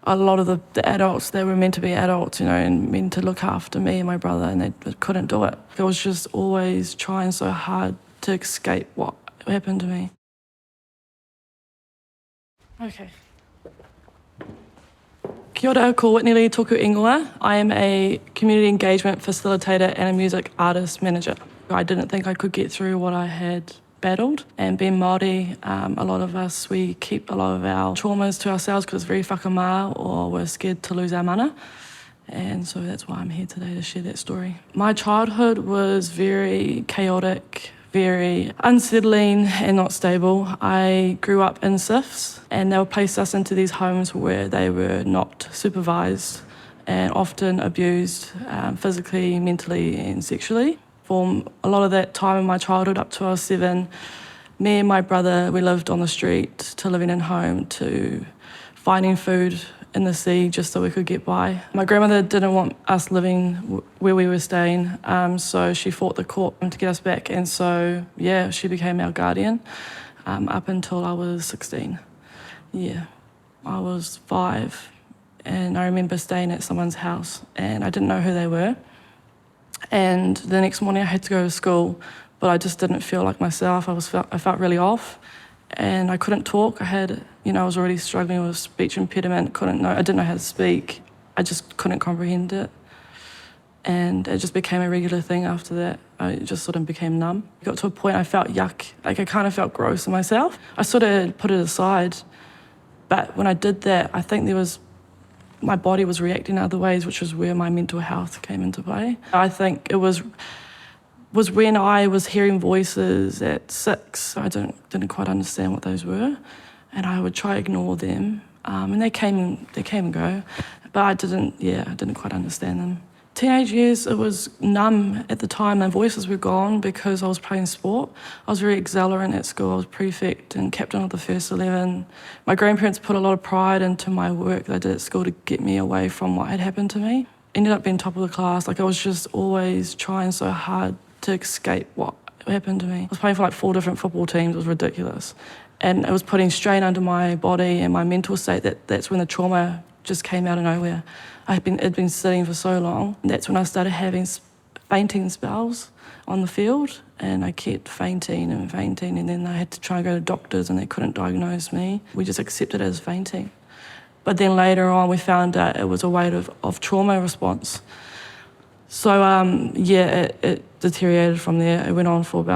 a lot of the adults, they were meant to be adults, you know, and meant to look after me and my brother, and they couldn't do it. I was just always trying so hard to escape what happened to me. Okay. Kia ora, ko Whitney-Lee tōku ingoa. I am a community engagement facilitator and a music artist manager. I didn't think I could get through what I had battled, and being Māori, a lot of us, we keep a lot of our traumas to ourselves because it's very whakamā, or we're scared to lose our mana, and so that's why I'm here today to share that story. My childhood was very chaotic, very unsettling and not stable. I grew up in SIFs, and they would place us into these homes where they were not supervised and often abused physically, mentally and sexually. For a lot of that time in my childhood, up to I was 7, me and my brother, we lived on the street, to living in home, to finding food in the sea just so we could get by. My grandmother didn't want us living where we were staying, so she fought the court to get us back, and so, yeah, she became our guardian up until I was 16. Yeah, I was 5, and I remember staying at someone's house, and I didn't know who they were. And the next morning I had to go to school, but I just didn't feel like myself. I felt really off, and I couldn't talk. I was already struggling with a speech impediment. I didn't know how to speak. I just couldn't comprehend it. And it just became a regular thing after that. I just sort of became numb. It got to a point I felt yuck, like I kind of felt gross in myself. I sort of put it aside, but when I did that, I think my body was reacting other ways, which was where my mental health came into play. I think it was when I was hearing voices at 6. I didn't quite understand what those were, and I would try to ignore them. And they came and go, but I didn't quite understand them. Teenage years, it was numb at the time. My voices were gone because I was playing sport. I was very exhilarant at school. I was prefect and captain of the first 11. My grandparents put a lot of pride into my work that I did at school to get me away from what had happened to me. Ended up being top of the class. I was just always trying so hard to escape what happened to me. I was playing for like 4 different football teams. It was ridiculous. And it was putting strain under my body and my mental state. That's when the trauma just came out of nowhere. It'd been sitting for so long. That's when I started having fainting spells on the field, and I kept fainting, and then I had to try and go to doctors and they couldn't diagnose me. We just accepted it as fainting. But then later on we found out it was a way of trauma response. So it deteriorated from there. It went on for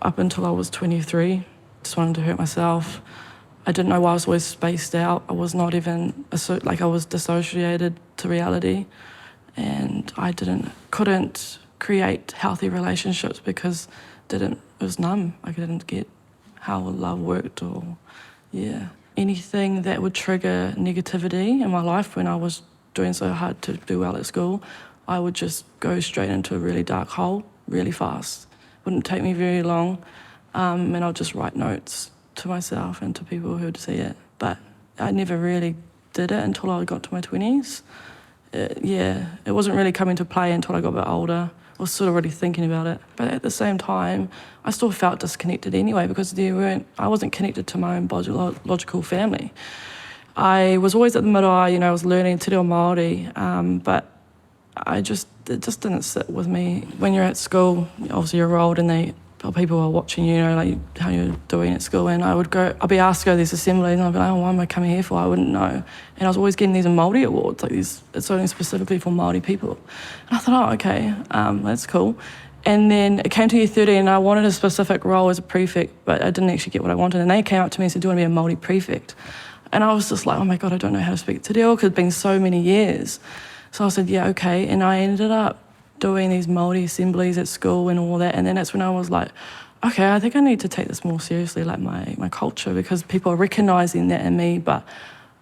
up until I was 23. Just wanted to hurt myself. I didn't know why I was always spaced out. I was not even, I was dissociated to reality, and I couldn't create healthy relationships because it was numb. I didn't get how love worked anything that would trigger negativity in my life. When I was doing so hard to do well at school, I would just go straight into a really dark hole really fast. Wouldn't take me very long, and I'll just write notes to myself and to people who would see it. But I never really did it until I got to my 20s. It wasn't really coming to play until I got a bit older. I was sort of already thinking about it. But at the same time, I still felt disconnected anyway because I wasn't connected to my own biological family. I was always at the marae, I was learning te reo Māori, but it just didn't sit with me. When you're at school, obviously you're old and people are watching like how you're doing at school, and I'll be asked to go to these assemblies, and I'll be like, what am I coming here for? I wouldn't know. And I was always getting these Māori awards, it's only specifically for Māori people. And I thought, okay, that's cool. And then it came to year 30 and I wanted a specific role as a prefect, but I didn't actually get what I wanted. And they came up to me and said, do you want to be a Māori prefect? And I was just like, oh my God, I don't know how to speak te reo because it's been so many years. So I said, yeah, okay. And I ended up doing these Māori assemblies at school and all that, and then that's when I was like, okay, I think I need to take this more seriously, like my culture, because people are recognising that in me, but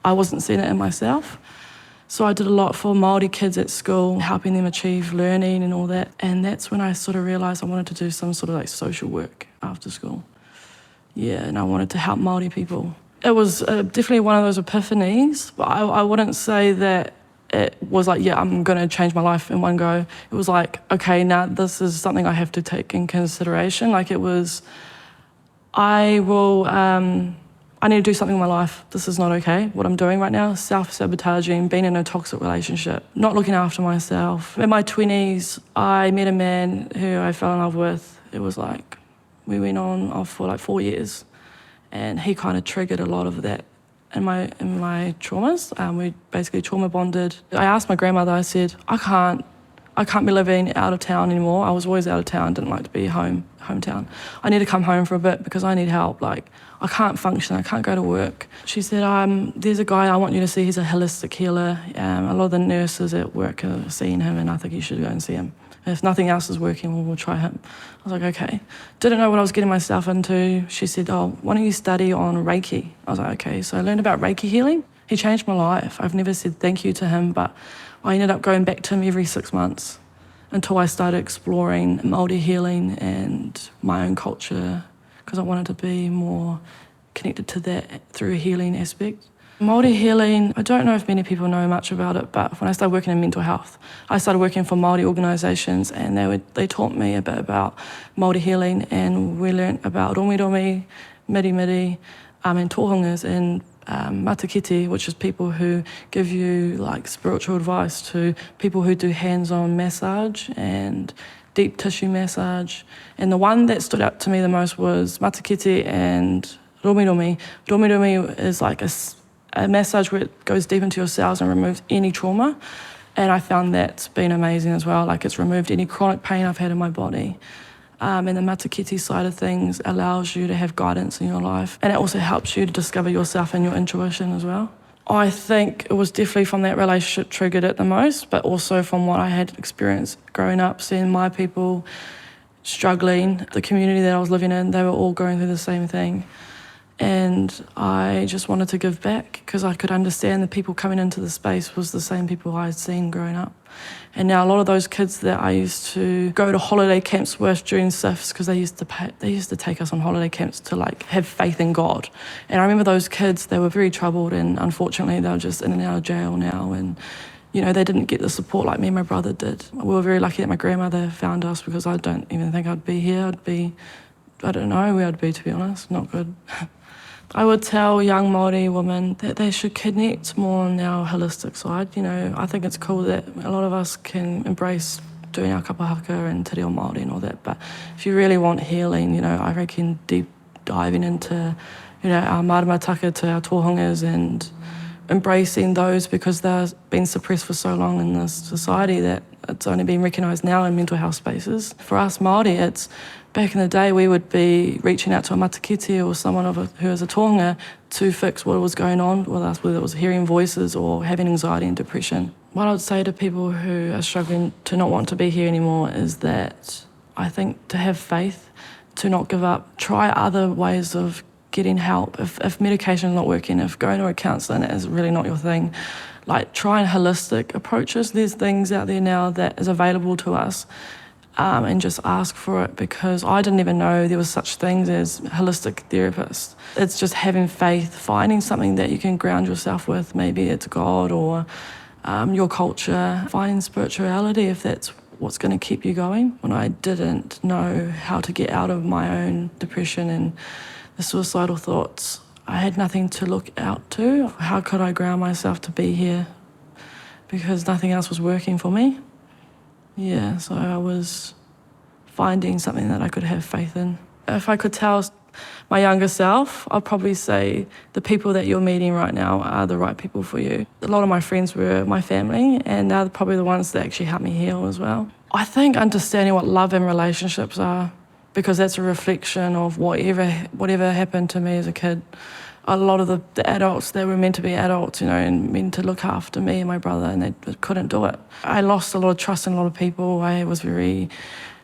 I wasn't seeing it in myself. So I did a lot for Māori kids at school, helping them achieve learning and all that, and that's when I sort of realised I wanted to do some sort of social work after school. Yeah, and I wanted to help Māori people. It was definitely one of those epiphanies, but I wouldn't say that it was like, yeah, I'm going to change my life in one go. It was like, okay, now this is something I have to take in consideration. I need to do something in my life. This is not okay, what I'm doing right now. Self-sabotaging, being in a toxic relationship, not looking after myself. In my 20s, I met a man who I fell in love with. It was like, we went on off for like 4 years, and he kind of triggered a lot of that in my traumas. We basically trauma bonded. I asked my grandmother, I said, I can't be living out of town anymore. I was always out of town, didn't like to be hometown. I need to come home for a bit because I need help. Like, I can't function, I can't go to work. She said, there's a guy I want you to see, he's a holistic healer. A lot of the nurses at work are seeing him, and I think you should go and see him. If nothing else is working, we'll try him. I was like, okay. Didn't know what I was getting myself into. She said, why don't you study on Reiki? I was like, okay. So I learned about Reiki healing. He changed my life. I've never said thank you to him, but I ended up going back to him every 6 months until I started exploring Māori healing and my own culture, because I wanted to be more connected to that through a healing aspect. Māori healing, I don't know if many people know much about it, but when I started working in mental health, I started working for Māori organisations, and they taught me a bit about Māori healing, and we learnt about rongoā, miri, and tohungas, and matakiti, which is people who give you like spiritual advice, to people who do hands-on massage and deep tissue massage. And the one that stood out to me the most was matakiti and romi. Romi is like a massage where it goes deep into your cells and removes any trauma. And I found that's been amazing as well. Like, it's removed any chronic pain I've had in my body. And the matakiti side of things allows you to have guidance in your life. And it also helps you to discover yourself and your intuition as well. I think it was definitely from that relationship triggered it the most, but also from what I had experienced growing up, seeing my people struggling, the community that I was living in, they were all going through the same thing. And I just wanted to give back, because I could understand the people coming into the space was the same people I had seen growing up. And now a lot of those kids that I used to go to holiday camps with during SIFs, because they used to take us on holiday camps to like have faith in God. And I remember those kids, they were very troubled, and unfortunately they were just in and out of jail now, and you know, they didn't get the support like me and my brother did. We were very lucky that my grandmother found us, because I don't even think I'd be here. I don't know where I'd be, to be honest, not good. I would tell young Māori women that they should connect more on our holistic side. You know, I think it's cool that a lot of us can embrace doing our kapa haka and te reo Māori and all that, but if you really want healing, you know, I reckon deep diving into, you know, our maramataka to our tohungas and embracing those, because they've been suppressed for so long in this society that it's only been recognised now in mental health spaces. For us Māori, it's back in the day we would be reaching out to a matakiti or someone who is a tohunga to fix what was going on with us, whether it was hearing voices or having anxiety and depression. What I would say to people who are struggling to not want to be here anymore is that I think to have faith, to not give up, try other ways of getting help. If medication is not working, if going to a counsellor is really not your thing, like trying holistic approaches. There's things out there now that is available to us, and just ask for it, because I didn't even know there was such things as holistic therapists. It's just having faith, finding something that you can ground yourself with. Maybe it's God or your culture, finding spirituality if that's what's going to keep you going. When I didn't know how to get out of my own depression and the suicidal thoughts, I had nothing to look out to. How could I ground myself to be here? Because nothing else was working for me. Yeah, so I was finding something that I could have faith in. If I could tell my younger self, I'd probably say the people that you're meeting right now are the right people for you. A lot of my friends were my family, and they're probably the ones that actually helped me heal as well. I think understanding what love and relationships are, because that's a reflection of whatever happened to me as a kid. A lot of the adults, they were meant to be adults, you know, and meant to look after me and my brother, and they couldn't do it. I lost a lot of trust in a lot of people. I was very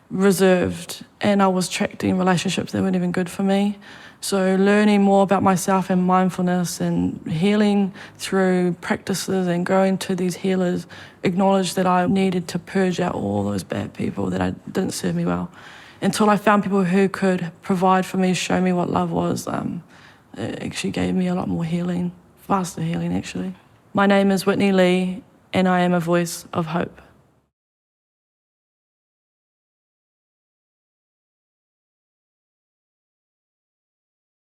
reserved, and I was trapped in relationships that weren't even good for me. So learning more about myself and mindfulness and healing through practices and going to these healers, acknowledged that I needed to purge out all those bad people that didn't serve me well. Until I found people who could provide for me, show me what love was, it actually gave me a lot more healing, faster healing actually. My name is Whitney-Lee, and I am a voice of hope.